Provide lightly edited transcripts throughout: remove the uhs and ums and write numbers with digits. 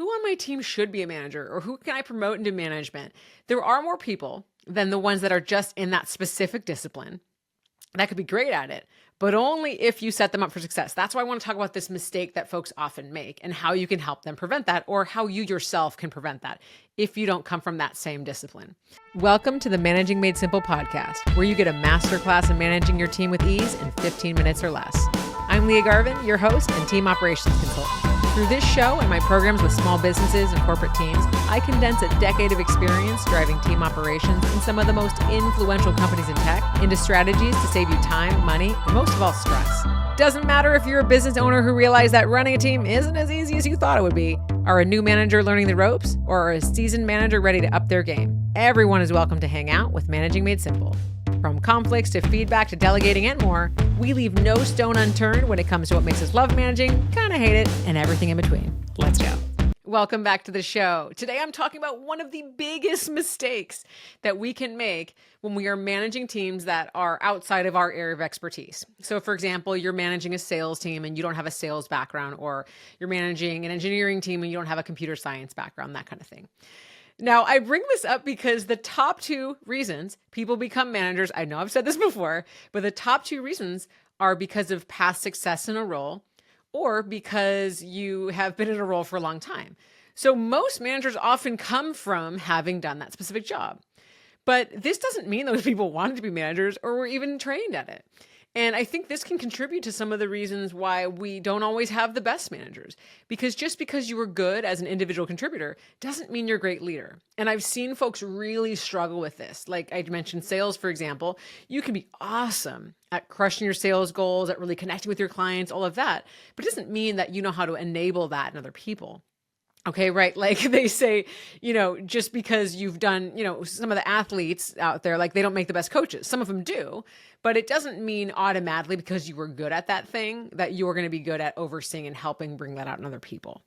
who on my team should be a manager or who can I promote into management? There are more people than the ones that are just in that specific discipline that could be great at it, but only if you set them up for success. That's why I want to talk about this mistake that folks often make and how you can help them prevent that, or how you yourself can prevent that if you don't come from that same discipline. Welcome to the Managing Made Simple podcast, where you get a masterclass in managing your team with ease in 15 minutes or less. I'm Leah Garvin, your host and team operations consultant. Through this show and my programs with small businesses and corporate teams, I condense a decade of experience driving team operations in some of the most influential companies in tech into strategies to save you time, money, and most of all, stress. Doesn't matter if you're a business owner who realized that running a team isn't as easy as you thought it would be, are a new manager learning the ropes, or are a seasoned manager ready to up their game. Everyone is welcome to hang out with Managing Made Simple. From conflicts to feedback to delegating and more, we leave no stone unturned when it comes to what makes us love managing, kind of hate it, and everything in between. Let's go. Welcome back to the show. Today I'm talking about one of the biggest mistakes that we can make when we are managing teams that are outside of our area of expertise. So for example, you're managing a sales team and you don't have a sales background, or you're managing an engineering team and you don't have a computer science background, that kind of thing. Now, I bring this up because the top two reasons people become managers, I know I've said this before, but the top two reasons are because of past success in a role or because you have been in a role for a long time. So most managers often come from having done that specific job. But this doesn't mean those people wanted to be managers or were even trained at it. And I think this can contribute to some of the reasons why we don't always have the best managers. Because just because you were good as an individual contributor doesn't mean you're a great leader. And I've seen folks really struggle with this. Like I mentioned sales, for example, you can be awesome at crushing your sales goals, at really connecting with your clients, all of that. But it doesn't mean that you know how to enable that in other people. Okay, right. Like they say, just because you've done, some of the athletes out there, like they don't make the best coaches. Some of them do, but it doesn't mean automatically because you were good at that thing that you're going to be good at overseeing and helping bring that out in other people.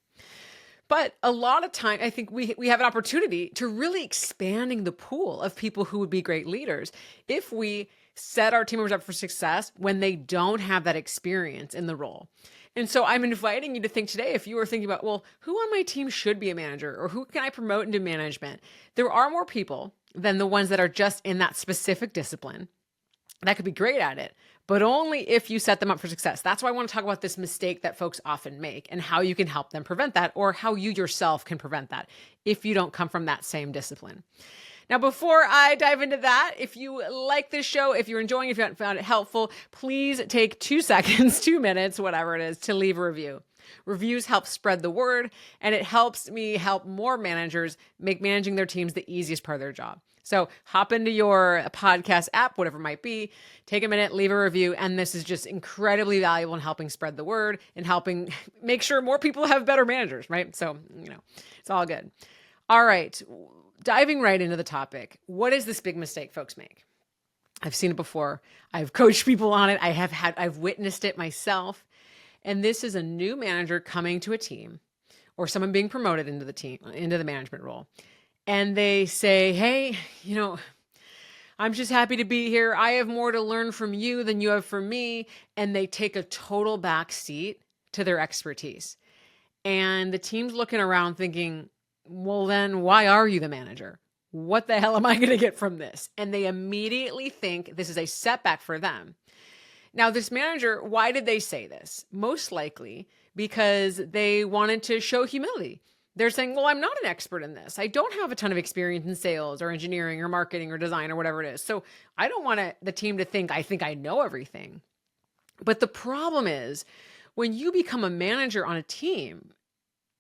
But a lot of time, I think we have an opportunity to really expanding the pool of people who would be great leaders if we set our team members up for success when they don't have that experience in the role. And so I'm inviting you to think today, if you are thinking about, well, who on my team should be a manager or who can I promote into management? There are more people than the ones that are just in that specific discipline that could be great at it, but only if you set them up for success. That's why I want to talk about this mistake that folks often make and how you can help them prevent that, or how you yourself can prevent that if you don't come from that same discipline. Now, before I dive into that, if you like this show, if you're enjoying it, if you found it helpful, please take 2 seconds, 2 minutes, whatever it is, to leave a review. Reviews help spread the word, and it helps me help more managers make managing their teams the easiest part of their job. So hop into your podcast app, whatever it might be, take a minute, leave a review, and this is just incredibly valuable in helping spread the word and helping make sure more people have better managers, right? So, it's all good. All right. Diving right into the topic, what is this big mistake folks make? I've seen it before. I've coached people on it. I've witnessed it myself. And this is a new manager coming to a team or someone being promoted into the team, into the management role. And they say, hey, I'm just happy to be here. I have more to learn from you than you have from me. And they take a total back seat to their expertise. And the team's looking around thinking, well, then why are you the manager? What the hell am I going to get from this? And they immediately think this is a setback for them. Now, this manager, why did they say this? Most likely because they wanted to show humility. They're saying, well, I'm not an expert in this. I don't have a ton of experience in sales or engineering or marketing or design or whatever it is. So I don't want the team to think I know everything. But the problem is when you become a manager on a team,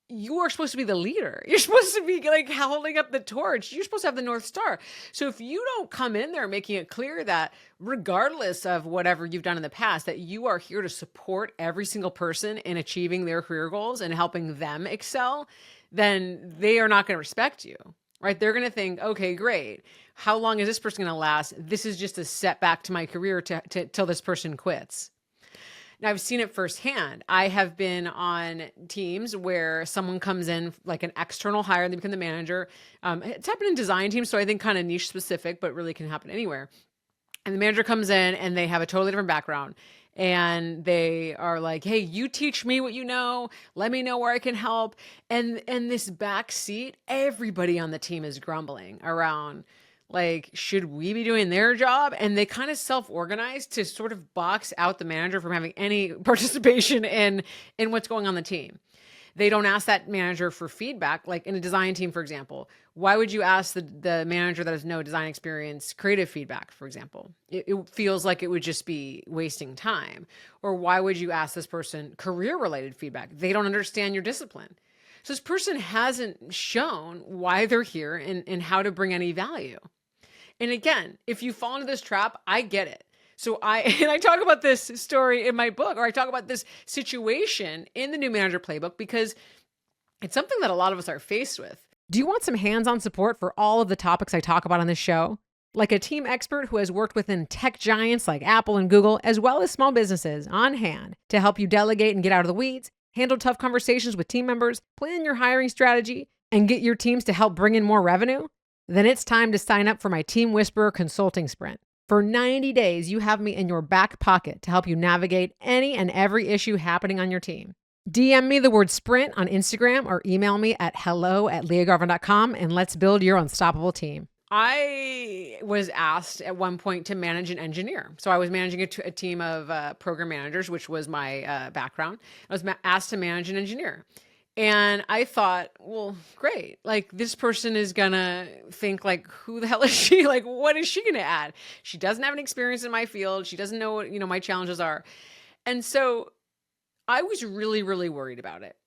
you are supposed to be the leader. You're supposed to be like holding up the torch. You're supposed to have the North Star. So if you don't come in there making it clear that regardless of whatever you've done in the past, that you are here to support every single person in achieving their career goals and helping them excel, then they are not going to respect you, right? They're going to think, okay, great. How long is this person going to last? This is just a setback to my career till this person quits. Now, I've seen it firsthand. I have been on teams where someone comes in like an external hire and they become the manager. It's happened in design teams, so I think kind of niche specific, but really can happen anywhere. And the manager comes in and they have a totally different background. and they are like, hey, you teach me what you know. Let me know where I can help. And this back seat, everybody on the team is grumbling around, like, should we be doing their job? And they kind of self-organize to sort of box out the manager from having any participation in what's going on the team. They don't ask that manager for feedback. Like in a design team, for example, why would you ask the manager that has no design experience creative feedback, for example? It feels like it would just be wasting time. Or why would you ask this person career-related feedback? They don't understand your discipline. So this person hasn't shown why they're here and how to bring any value. And again, if you fall into this trap, I get it. So I talk about this story in my book, or I talk about this situation in the New Manager Playbook, because it's something that a lot of us are faced with. Do you want some hands-on support for all of the topics I talk about on this show? Like a team expert who has worked within tech giants like Apple and Google, as well as small businesses on hand to help you delegate and get out of the weeds, handle tough conversations with team members, plan your hiring strategy, and get your teams to help bring in more revenue? Then it's time to sign up for my Team Whisperer Consulting Sprint. For 90 days, you have me in your back pocket to help you navigate any and every issue happening on your team. DM me the word sprint on Instagram or email me at hello@leahgarvin.com and let's build your unstoppable team. I was asked at one point to manage an engineer. So I was managing a team of program managers, which was my background. I was asked to manage an engineer. And I thought, well, great. Like, this person is gonna think, like, who the hell is she? Like, what is she gonna add? She doesn't have any experience in my field. She doesn't know what, my challenges are. And so I was really, really worried about it.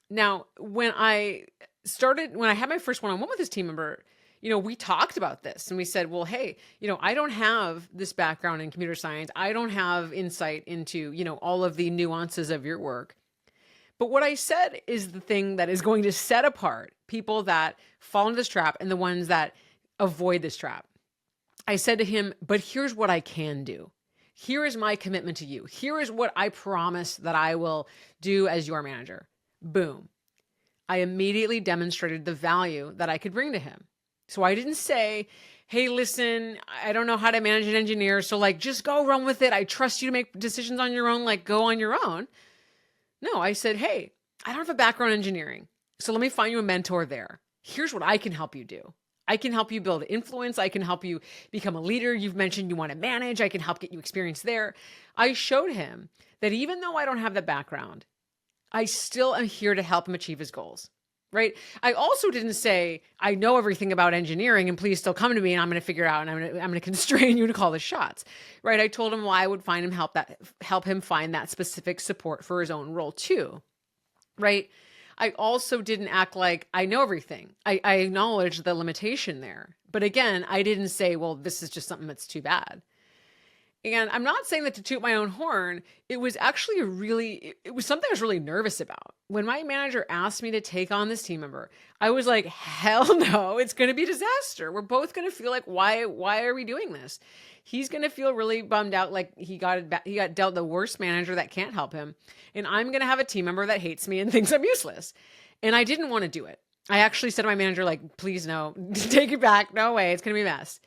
Now, when I had my first one-on-one with this team member, we talked about this and we said, well, hey, I don't have this background in computer science. I don't have insight into, all of the nuances of your work. But what I said is the thing that is going to set apart people that fall into this trap and the ones that avoid this trap. I said to him, but here's what I can do. Here is my commitment to you. Here is what I promise that I will do as your manager. Boom. I immediately demonstrated the value that I could bring to him. So I didn't say, hey, listen, I don't know how to manage an engineer, so like, just go run with it. I trust you to make decisions on your own, like go on your own. No, I said, hey, I don't have a background in engineering, so let me find you a mentor there. Here's what I can help you do. I can help you build influence. I can help you become a leader. You've mentioned you want to manage. I can help get you experience there. I showed him that even though I don't have the background, I still am here to help him achieve his goals, right? I also didn't say, I know everything about engineering and please still come to me and I'm going to figure it out and I'm going to constrain you to call the shots, right? I told him why I would find him help him find that specific support for his own role too, right? I also didn't act like I know everything. I acknowledge the limitation there. But again, I didn't say, well, this is just something that's too bad. And I'm not saying that to toot my own horn. It was actually it was something I was really nervous about. When my manager asked me to take on this team member, I was like, hell no, it's going to be a disaster. We're both going to feel like, why are we doing this? He's going to feel really bummed out, like he got dealt the worst manager that can't help him. And I'm going to have a team member that hates me and thinks I'm useless. And I didn't want to do it. I actually said to my manager, like, please no, take it back. No way. It's going to be a mess.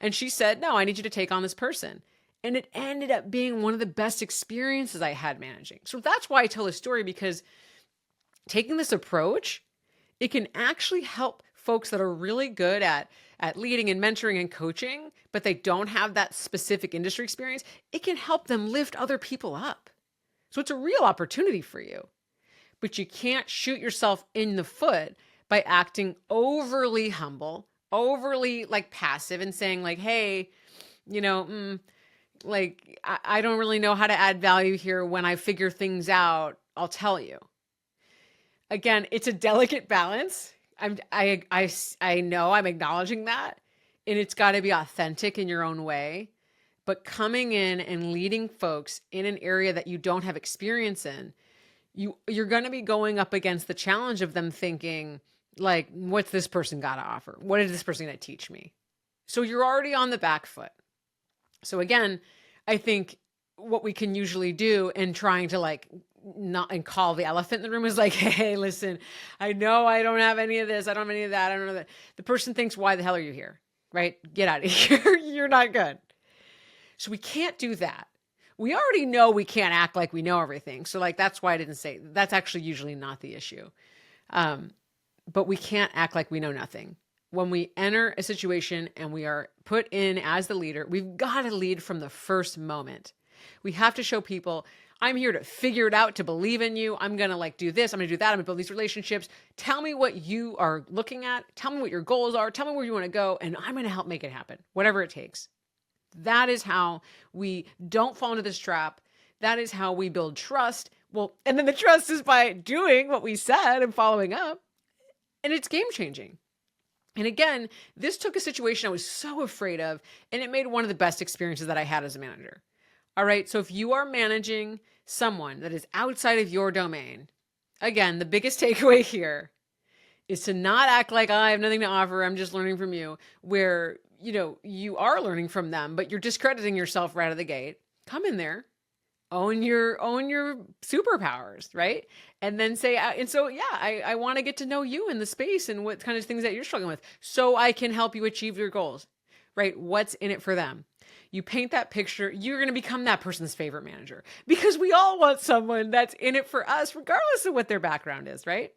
And she said, no, I need you to take on this person. And it ended up being one of the best experiences I had managing. So that's why I tell this story, because taking this approach, it can actually help folks that are really good at leading and mentoring and coaching, but they don't have that specific industry experience. It can help them lift other people up. So it's a real opportunity for you. But you can't shoot yourself in the foot by acting overly humble, overly like passive and saying like, hey, like, I don't really know how to add value here. When I figure things out, I'll tell you. Again, it's a delicate balance. I know I'm acknowledging that, and it's got to be authentic in your own way. But coming in and leading folks in an area that you don't have experience in, you're going to be going up against the challenge of them thinking, like, what's this person got to offer? What is this person going to teach me? So you're already on the back foot. So again, I think what we can usually do in trying to like not and call the elephant in the room is like, hey, listen, I know I don't have any of this. I don't have any of that. I don't know that. The person thinks, why the hell are you here? Right? Get out of here. You're not good. So we can't do that. we already know we can't act like we know everything. So like, that's why I didn't say, that's actually usually not the issue. But we can't act like we know nothing. When we enter a situation and we are put in as the leader, we've got to lead from the first moment. We have to show people, I'm here to figure it out, to believe in you. I'm going to like do this. I'm going to do that. I'm going to build these relationships. Tell me what you are looking at. Tell me what your goals are. Tell me where you want to go. And I'm going to help make it happen, whatever it takes. That is how we don't fall into this trap. That is how we build trust. Well, and then the trust is by doing what we said and following up. And it's game changing. And again, this took a situation I was so afraid of, and it made one of the best experiences that I had as a manager. All right. So if you are managing someone that is outside of your domain, again, the biggest takeaway here is to not act like I have nothing to offer. I'm just learning from you, where, you are learning from them, but you're discrediting yourself right out of the gate. Come in there, own your superpowers, right? And then say, I want to get to know you in the space and what kind of things that you're struggling with so I can help you achieve your goals, right? What's in it for them? You paint that picture, you're going to become that person's favorite manager, because we all want someone that's in it for us, regardless of what their background is, right?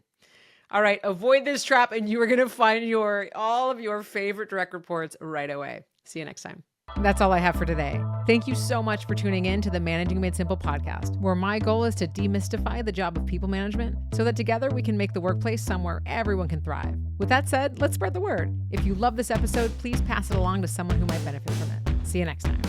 All right, avoid this trap and you are going to find all of your favorite direct reports right away. See you next time. That's all I have for today. Thank you so much for tuning in to the Managing Made Simple podcast, where my goal is to demystify the job of people management so that together we can make the workplace somewhere everyone can thrive. With that said, let's spread the word. If you love this episode, please pass it along to someone who might benefit from it. See you next time.